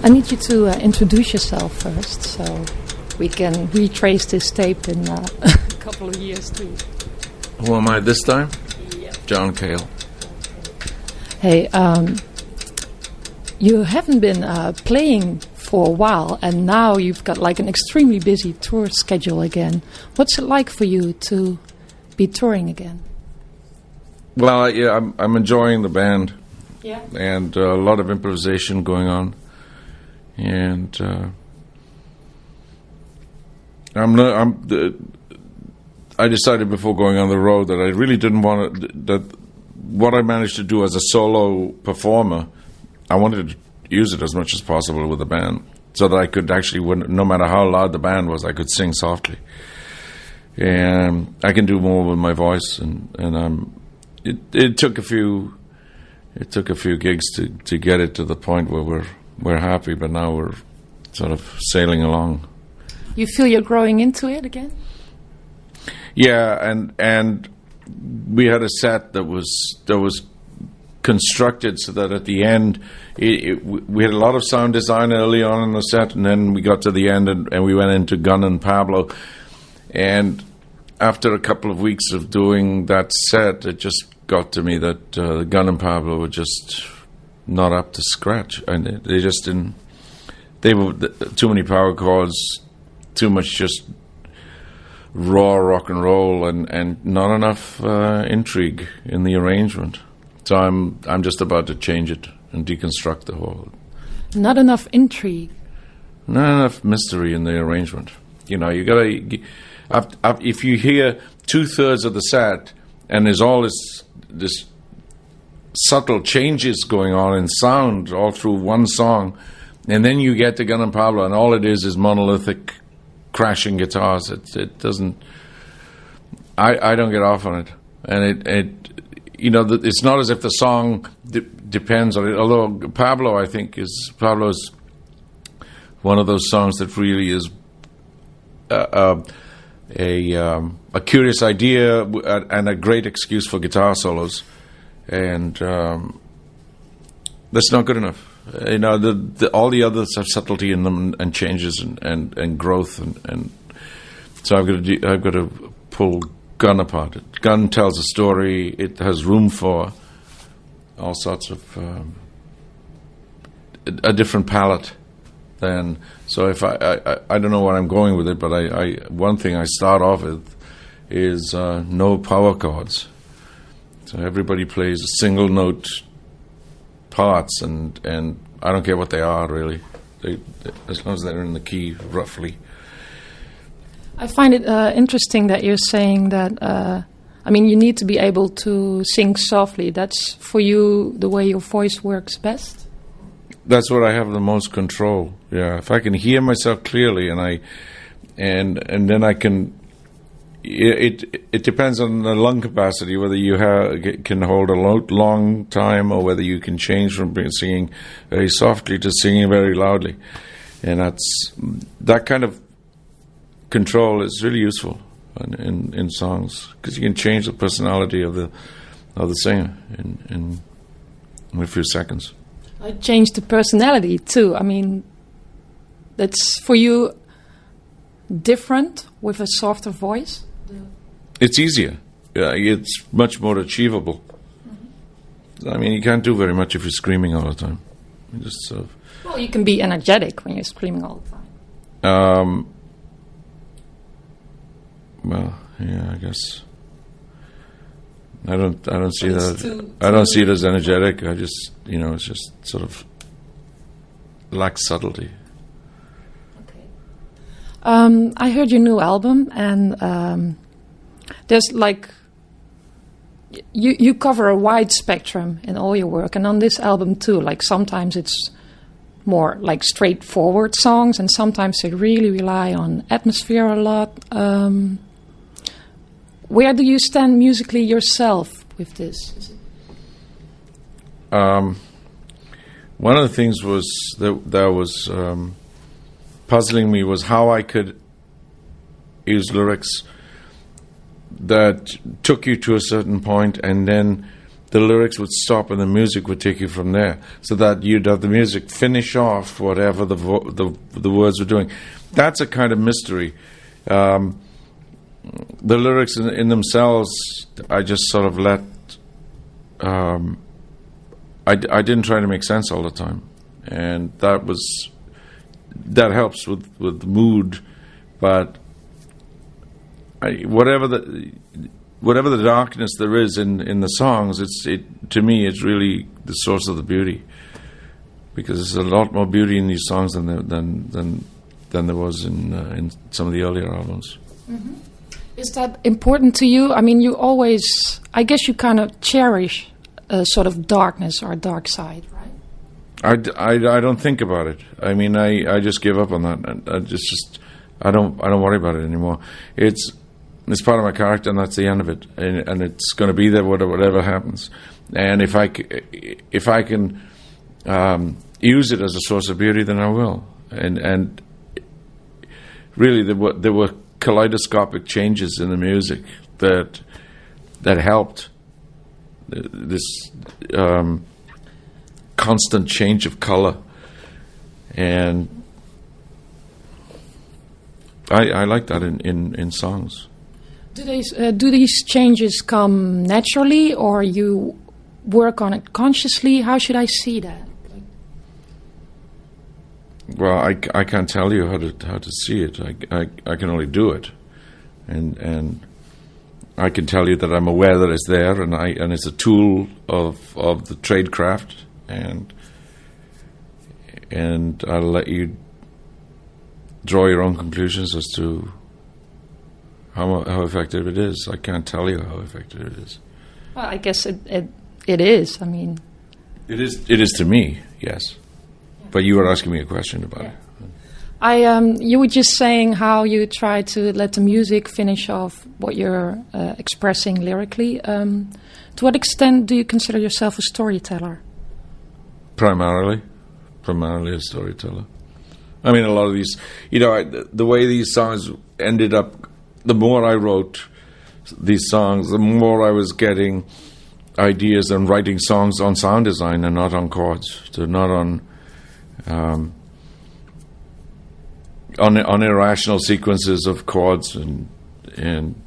I need you to introduce yourself first, so we can retrace this tape in a couple of years too. Who am I this time? Yeah. John Cale. Hey, you haven't been playing for a while, and now you've got like an extremely busy tour schedule again. What's it like for you to be touring again? Well, yeah, I'm enjoying the band. Yeah. And a lot of improvisation going on. And I decided before going on the road that I really didn't want to, that what I managed to do as a solo performer, I wanted to use it as much as possible with the band, so that I could actually, no matter how loud the band was, I could sing softly. And I can do more with my voice, and it took a few gigs to get it to the point where we're happy, but now we're sort of sailing along. You feel you're growing into it again? Yeah, and we had a set that was constructed so that at the end, we had a lot of sound design early on in the set, and then we got to the end and we went into Gun and Pablo. And after a couple of weeks of doing that set, it just got to me that Gun and Pablo were just not up to scratch, and they just didn't. They were too many power chords, too much just raw rock and roll, and not enough intrigue in the arrangement. So I'm just about to change it and deconstruct the whole. Not enough intrigue. Not enough mystery in the arrangement. You know, you gotta. If you hear 2/3 of the set and there's all this subtle changes going on in sound all through one song, and then you get to Gun and Pablo, and all it is monolithic crashing guitars. It doesn't. I don't get off on it, and it's not as if the song depends on it. Although Pablo's one of those songs that really is a curious idea and a great excuse for guitar solos, and that's not good enough. You know, all the others have subtlety in them and changes and growth, and so I've got to pull Gun apart. Gun tells a story. It has room for all sorts of a different palette. Then, so if I don't know where I'm going with it, but one thing I start off with is no power chords. So everybody plays single note parts, and I don't care what they are really, as long as they're in the key roughly. I find it interesting that you're saying that. You need to be able to sing softly. That's for you the way your voice works best. That's what I have the most control. Yeah, if I can hear myself clearly, and then I can. It depends on the lung capacity, whether you can hold a long time, or whether you can change from singing very softly to singing very loudly, and that kind of control is really useful in songs, because you can change the personality of the singer in a few seconds. I changed the personality too. I mean, that's for you different with a softer voice? It's easier. Yeah, it's much more achievable. Mm-hmm. I mean, you can't do very much if you're screaming all the time. You just sort of. Well, you can be energetic when you're screaming all the time. Well, yeah, I guess. I don't see that. I don't see it as energetic. I just, it's just sort of lacks subtlety. Okay. I heard your new album, and there's like you cover a wide spectrum in all your work, and on this album too. Like sometimes it's more like straightforward songs, and sometimes they really rely on atmosphere a lot. Where do you stand musically yourself with this? One of the things was that was puzzling me was how I could use lyrics that took you to a certain point and then the lyrics would stop and the music would take you from there, so that you'd have the music finish off whatever the words were doing. That's a kind of mystery. The lyrics in themselves, I just sort of let. I didn't try to make sense all the time, and that helps with the mood, but whatever the darkness there is in the songs, to me it's really the source of the beauty, because there's a lot more beauty in these songs than there was in some of the earlier albums. Mm-hmm. Is that important to you? I mean, I guess you kind of cherish a sort of darkness or a dark side, right? I don't think about it. I mean, I just give up on that. I don't worry about it anymore. It's part of my character, and that's the end of it. And it's going to be there whatever happens. And if I can use it as a source of beauty, then I will. And really, there were kaleidoscopic changes in the music that helped this constant change of color, and I like that in songs. Do these changes come naturally, or you work on it consciously? How should I see that? Well, I can't tell you how to see it. I can only do it, and I can tell you that I'm aware that it's there, and it's a tool of the tradecraft, and I'll let you draw your own conclusions as to how effective it is. I can't tell you how effective it is. Well, I guess it is. I mean, it is to me, yes. But you were asking me a question about it. You were just saying how you try to let the music finish off what you're expressing lyrically. To what extent do you consider yourself a storyteller? Primarily a storyteller. I mean, a lot of these, the way these songs ended up, the more I wrote these songs, the more I was getting ideas and writing songs on sound design and not on chords, so not on irrational sequences of chords and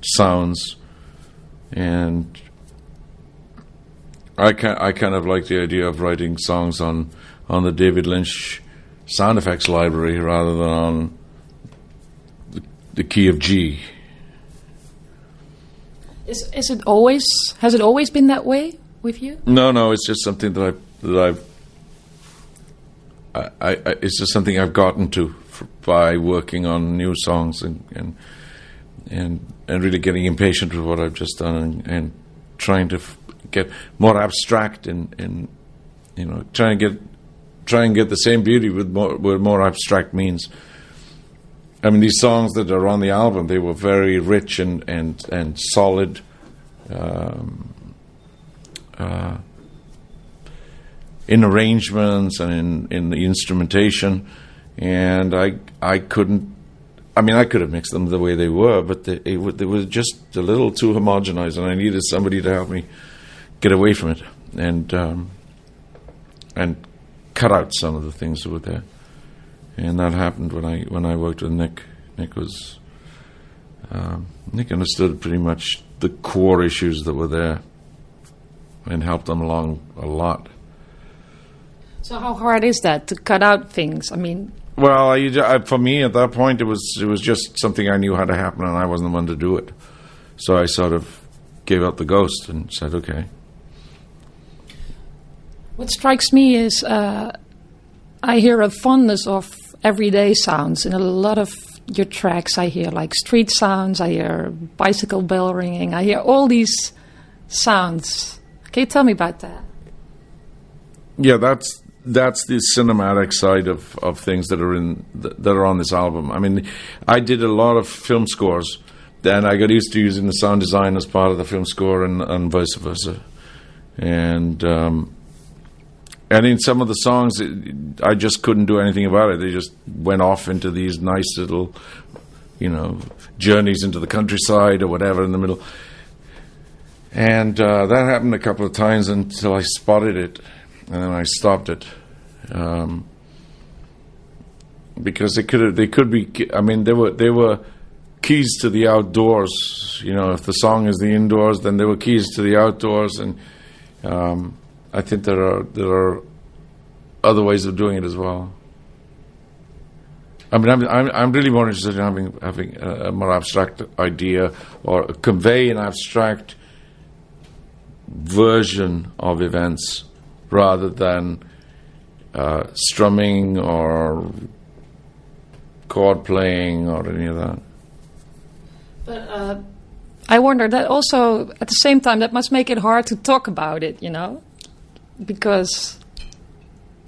sounds, and I kind of like the idea of writing songs on the David Lynch sound effects library rather than on the key of G. Has it always been that way with you? No, it's just something that it's just something I've gotten to by working on new songs and really getting impatient with what I've just done and trying to get more abstract and try and get the same beauty with more abstract means. I mean, these songs that are on the album, they were very rich and solid. In arrangements and in the instrumentation, and I couldn't. I mean, I could have mixed them the way they were, but they were just a little too homogenized, and I needed somebody to help me get away from it and cut out some of the things that were there. And that happened when I worked with Nick. Nick understood pretty much the core issues that were there and helped them along a lot. So how hard is that to cut out things? I mean, well, for me at that point, it was just something I knew had to happen, and I wasn't the one to do it. So I sort of gave up the ghost and said, okay. What strikes me is I hear a fondness of everyday sounds in a lot of your tracks. I hear like street sounds, I hear bicycle bell ringing, I hear all these sounds. Can you tell me about that? Yeah, that's the cinematic side of things that are on this album. I mean, I did a lot of film scores, and I got used to using the sound design as part of the film score, and vice versa. And in some of the songs, I just couldn't do anything about it. They just went off into these nice little, journeys into the countryside or whatever in the middle. And that happened a couple of times until I spotted it, and then I stopped it. Because they could be. I mean, they were keys to the outdoors. You know, if the song is the indoors, then there were keys to the outdoors, and I think there are other ways of doing it as well. I mean, I'm really more interested in having a more abstract idea or convey an abstract version of events rather than strumming or chord playing or any of that. But I wonder that also at the same time that must make it hard to talk about it, you know, because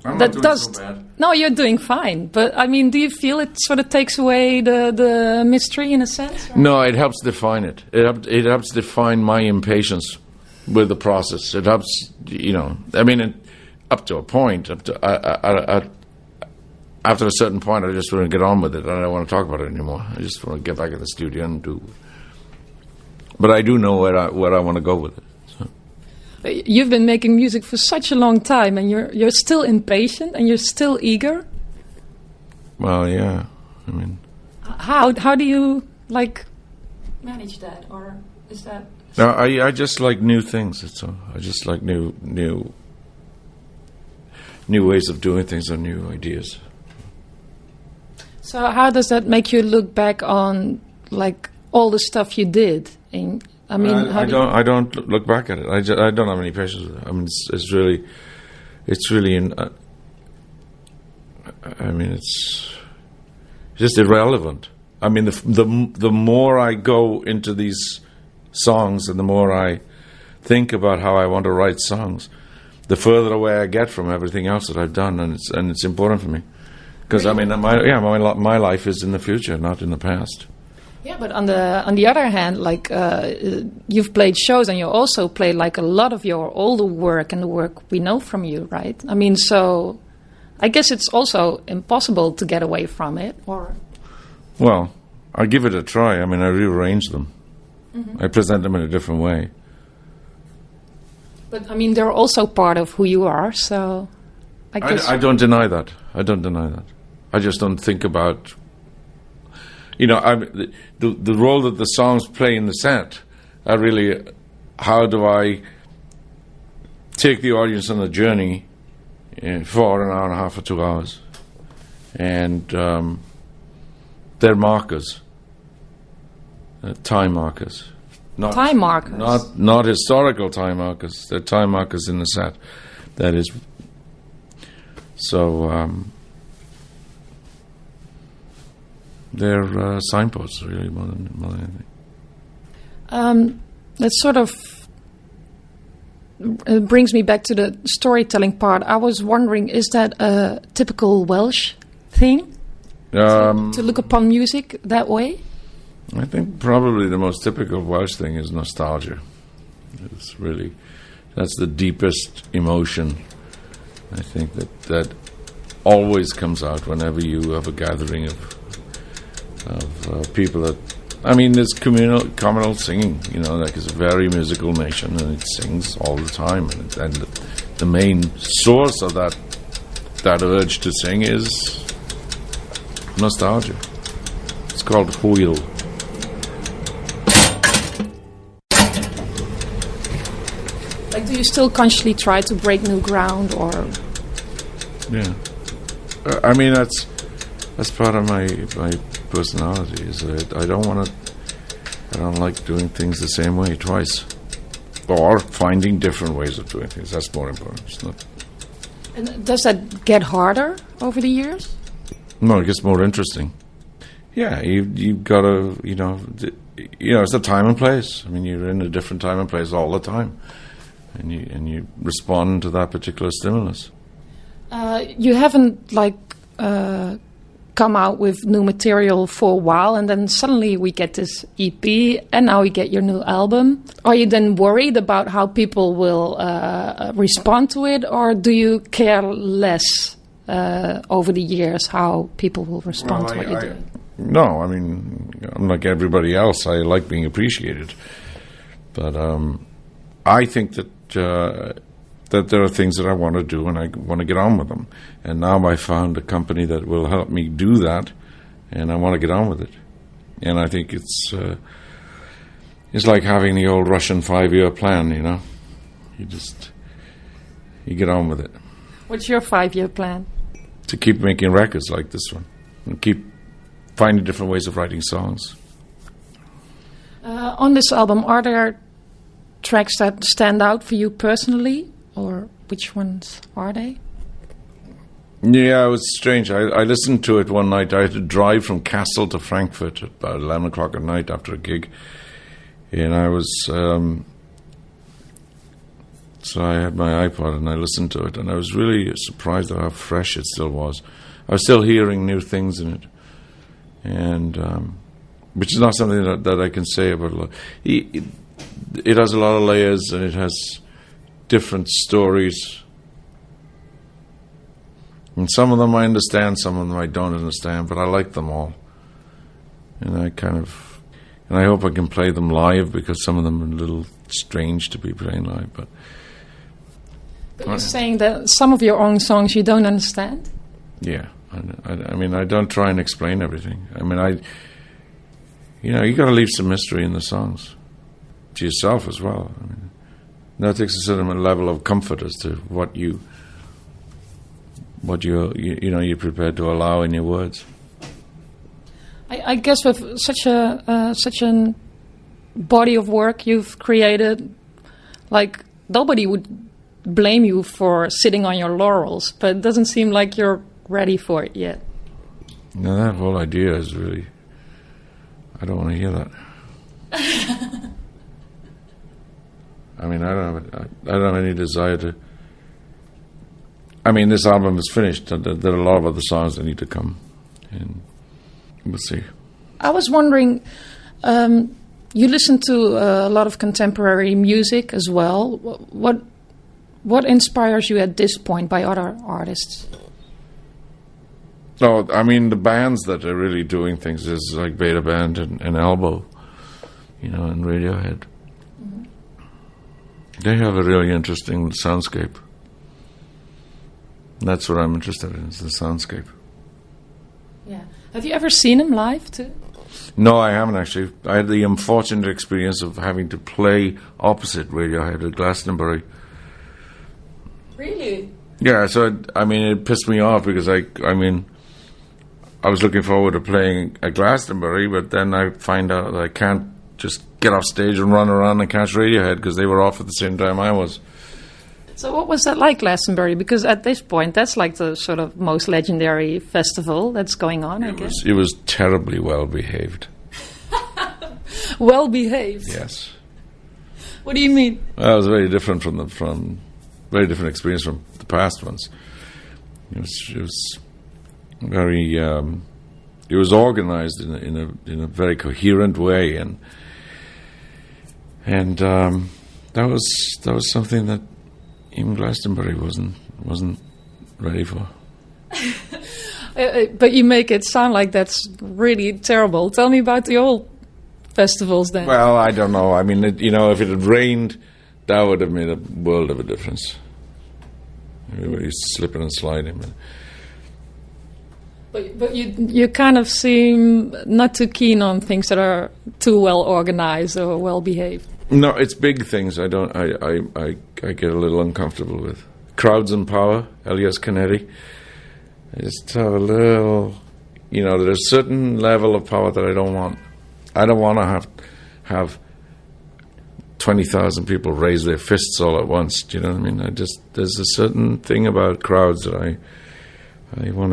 I'm that not doing does. so bad. No, you're doing fine. But I mean, do you feel it sort of takes away the mystery in a sense? Or? No, it helps define it. It helps define my impatience with the process. It helps, you know. I mean, up to a point. After a certain point, I just want to get on with it. I don't want to talk about it anymore. I just want to get back in the studio and do. But I do know where I want to go with it. So. You've been making music for such a long time, and you're still impatient and you're still eager. Well, yeah. I mean, how do you manage that, or is that? No, I just like new things. That's all. I just like new ways of doing things or new ideas. So how does that make you look back on all the stuff you did? I mean, I don't look back at it. I don't have any patience with it. I mean, it's really I mean, it's just irrelevant. I mean, the more I go into these songs and the more I think about how I want to write songs, the further away I get from everything else that I've done, and it's important for me. Because I mean, my life is in the future, not in the past. Yeah, but on the other hand, you've played shows, and you also play a lot of your older work and the work we know from you, right? I mean, so I guess it's also impossible to get away from it, or. Well, I give it a try. I mean, I rearrange them. Mm-hmm. I present them in a different way. But I mean, they're also part of who you are, so I guess. I don't deny that. I don't deny that. I just don't think about, you know, the role that the songs play in the set. How do I take the audience on a journey for an hour and a half or 2 hours, and they're markers, time markers. Time markers. Not historical time markers. They're time markers in the set. That is. So. They're signposts, really, more than anything. That sort of brings me back to the storytelling part. I was wondering, is that a typical Welsh thing? To look upon music that way? I think probably the most typical Welsh thing is nostalgia. That's the deepest emotion. I think that always comes out whenever you have a gathering of people that, I mean, there's communal singing, you know, it's a very musical nation, and it sings all the time, and the main source of that urge to sing is nostalgia. It's called hwyl. Do you still consciously try to break new ground, or? Yeah, I mean that's part of my personality. Is that I don't like doing things the same way twice, or finding different ways of doing things. That's more important. It's not. And does that get harder over the years? No, it gets more interesting. Yeah, you've got to, you know, it's the time and place. I mean, you're in a different time and place all the time, and you respond to that particular stimulus. You haven't come out with new material for a while, and then suddenly we get this EP, and now we get your new album. Are you then worried about how people will respond to it, or do you care less over the years how people will respond to what you do? No, I mean, I'm like everybody else. I like being appreciated, but I think that that there are things that I want to do, and I want to get on with them. And now I found a company that will help me do that, and I want to get on with it. And I think it's like having the old Russian 5-year plan, you know. You get on with it. What's your 5-year plan? To keep making records like this one, and keep finding different ways of writing songs. On this album, are there tracks that stand out for you personally, or which ones are they? Yeah, it was strange. I listened to it one night. I had to drive from Kassel to Frankfurt at about 11 o'clock at night after a gig. And I was... so I had my iPod and I listened to it. And I was really surprised at how fresh it still was. I was still hearing new things in it. And... which is not something that I can say about a lot. It has a lot of layers, and it has different stories. And some of them I understand, some of them I don't understand, but I like them all. And I hope I can play them live, because some of them are a little strange to be playing live. But you're saying that some of your own songs you don't understand? Yeah. I mean, I don't try and explain everything. I mean, you know, you got to leave some mystery in the songs to yourself as well. I mean, that takes a certain level of comfort as to what you're prepared to allow in your words. I guess with such a body of work you've created, like, nobody would blame you for sitting on your laurels, but it doesn't seem like you're ready for it yet. No, that whole idea is really... I don't want to hear that. I mean, I don't have any desire to... I mean, this album is finished. There are a lot of other songs that need to come, and we'll see. I was wondering, you listen to a lot of contemporary music as well. What inspires you at this point by other artists? No, I mean, the bands that are really doing things is like Beta Band and Elbow, you know, and Radiohead. Mm-hmm. They have a really interesting soundscape. That's what I'm interested in, is the soundscape. Yeah. Have you ever seen them live, too? No, I haven't, actually. I had the unfortunate experience of having to play opposite Radiohead at Glastonbury. Really? Yeah, so, it pissed me off, because I was looking forward to playing at Glastonbury, but then I find out that I can't just get off stage and run around and catch Radiohead, because they were off at the same time I was. So what was that like, Glastonbury? Because at this point, that's like the sort of most legendary festival that's going on, I guess. It was terribly well behaved. Well behaved? Yes. What do you mean? Well, it was very different very different experience from the past ones. It was very. It was organized in a very coherent way, and that was something that even Glastonbury wasn't ready for. But you make it sound like that's really terrible. Tell me about the old festivals then. Well, I don't know. I mean, if it had rained, that would have made a world of a difference. Everybody's slipping and sliding. But you kind of seem not too keen on things that are too well organized or well behaved. No, it's big things. I get a little uncomfortable with. Crowds and Power, Elias Canetti. I just have a little, there's a certain level of power that I don't want. I don't want to have 20,000 people raise their fists all at once. Do you know what I mean? There's a certain thing about crowds that I want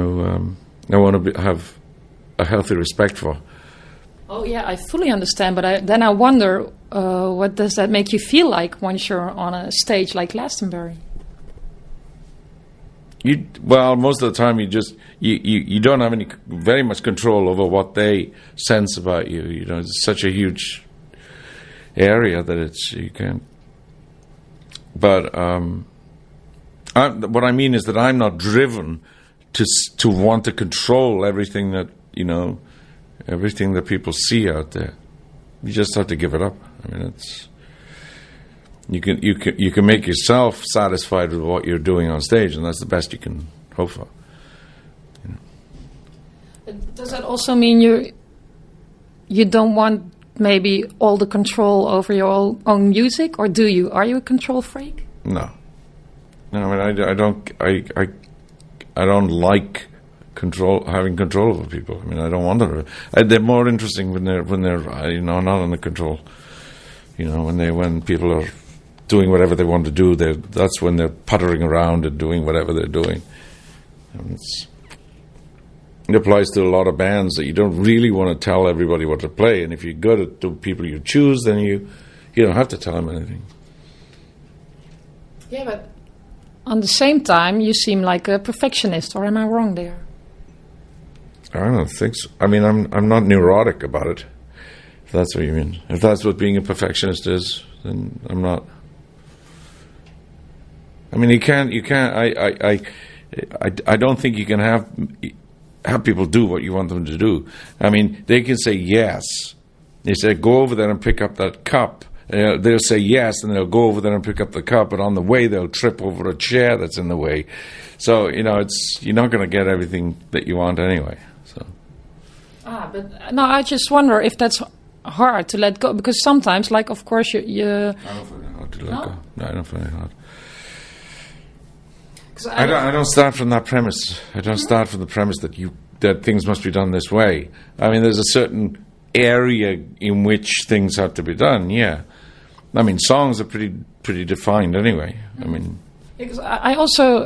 to have a healthy respect for. Oh yeah, I fully understand, but then I wonder, what does that make you feel like once you're on a stage like Glastonbury? Most of the time you don't have very much control over what they sense about you. It's such a huge area that you can't. But what I mean is that I'm not driven to want to control everything that everything that people see out there. You just have to give it up. You can make yourself satisfied with what you're doing on stage, and that's the best you can hope for. Does that also mean you don't want maybe all the control over your own music, or do you? Are you a control freak? No. I mean, I don't like having control over people. I mean, I don't want to. They're more interesting when they're not under control. When people are doing whatever they want to do, that's when they're puttering around and doing whatever they're doing. And it applies to a lot of bands that you don't really want to tell everybody what to play. And if you're good at the people you choose, then you don't have to tell them anything. Yeah, but on the same time, you seem like a perfectionist, or am I wrong there? I don't think so. I mean, I'm not neurotic about it, if that's what you mean. If that's what being a perfectionist is, then I'm not. I mean, I don't think you can have people do what you want them to do. I mean, they can say yes. They say, go over there and pick up that cup. They'll say yes, and they'll go over there and pick up the cup, but on the way they'll trip over a chair that's in the way. So, you're not going to get everything that you want anyway. So. But no, I just wonder if that's hard to let go, because sometimes, like, of course, you I don't find it hard to let go. No, I don't find it hard. I don't start from that premise. I don't start from the premise that things must be done this way. I mean, there's a certain area in which things have to be done. Yeah, I mean, songs are pretty defined anyway. I mean, because I also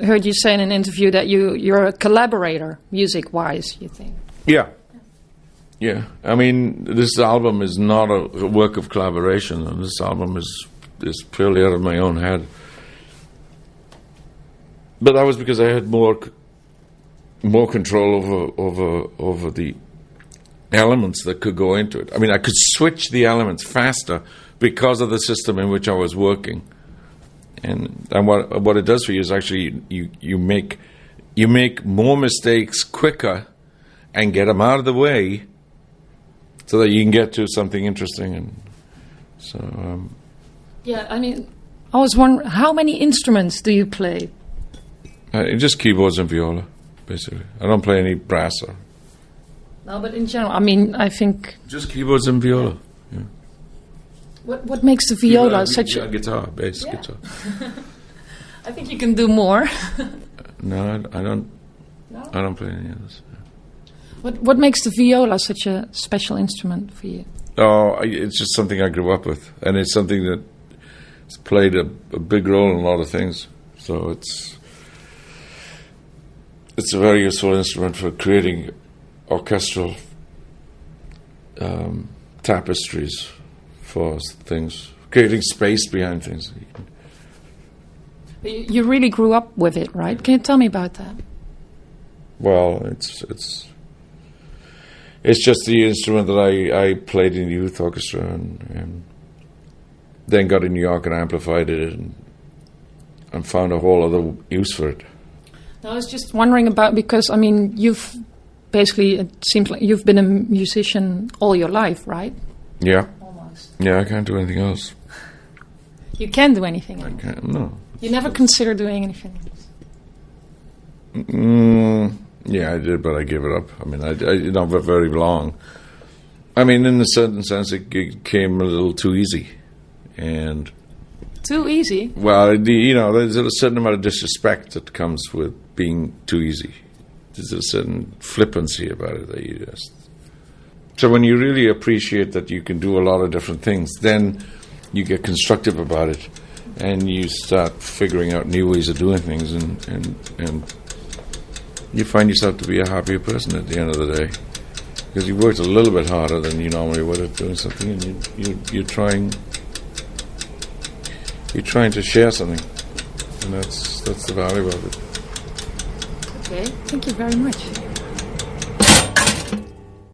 heard you say in an interview that you're a collaborator, music-wise. You think? Yeah. I mean, this album is not a work of collaboration. This album is purely out of my own head. But that was because I had more control over the elements that could go into it. I mean, I could switch the elements faster because of the system in which I was working. And what it does for you is actually you make more mistakes quicker and get them out of the way so that you can get to something interesting. And so yeah, I mean, I was wondering, how many instruments do you play? Just keyboards and viola, basically. I don't play any brass. No, but in general, I mean, I think... Just keyboards and viola, yeah. What makes the viola such a... Guitar, bass, guitar. I think you can do more. No, I don't. No? I don't play any of this. What makes the viola such a special instrument for you? Oh, it's just something I grew up with. And it's something that's played a big role in a lot of things. So it's a very useful instrument for creating orchestral tapestries for things, creating space behind things. You really grew up with it, right? Can you tell me about that? Well, it's just the instrument that I played in the youth orchestra and then got in New York and amplified it and found a whole other use for it. I was just wondering about, because, I mean, you've basically, it seems like you've been a musician all your life, right? Yeah. Almost. Yeah, I can't do anything else. You can do anything else? I can't, no. You never consider doing anything else? Yeah, I did, but I gave it up. I mean, I not for very long. I mean, in a certain sense, it came a little too easy. And... Too easy? Well, there's a certain amount of disrespect that comes with being too easy. There's a certain flippancy about it that you just... So when you really appreciate that you can do a lot of different things, then you get constructive about it, and you start figuring out new ways of doing things, and you find yourself to be a happier person at the end of the day. Because you worked a little bit harder than you normally would at doing something, and you're trying to share something, and that's the value of it. Okay, thank you very much.